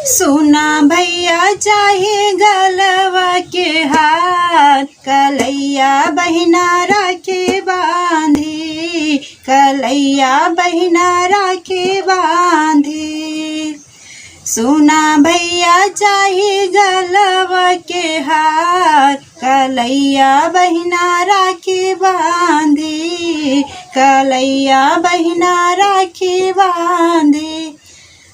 सुना भैया चाहे गलवा के हाथ, कलैया बहिना राखे बांधी, कलैया बहिना राखे बांधी। सुना भैया चाहे गलवा के हाथ, कलैया बहिना राखे बांधी, कलैया बहिना राखे बांधी।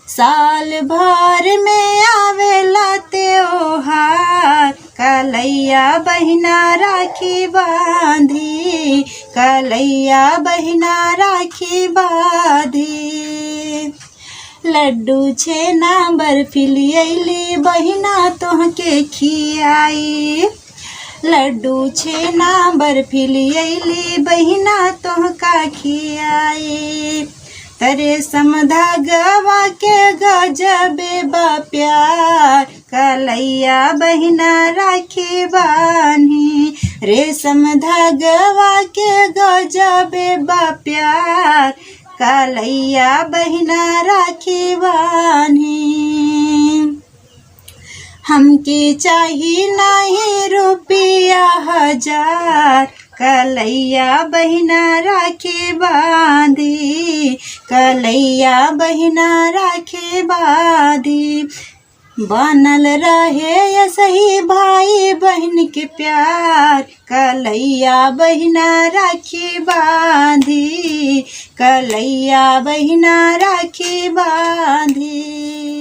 साल भर में आवेला त्योहार, कलैया बहिना राखी बांधी, कलैया बहिना राखी बांधी। लड्डू छेना बर्फी लियली बहिना तोहके खियाई, लड्डू छेना बर्फी लियली बहिना तोहका खियाई। रेशम धागवा के गजबे बा प्यार, कलैया बहिना राखी बानी, रेशम धागवा के गजबे बा प्यार, कलैया बहिना राखी बानी। हमके चाही नहीं रुपया हजार, कलैया बहिना राखी बांधी, कलैया बहिना राखी बांधी। बनल रहे सही भाई बहन के प्यार, कलैया बहिना राखी बांधी, कलैया बहिना राखी बांधी।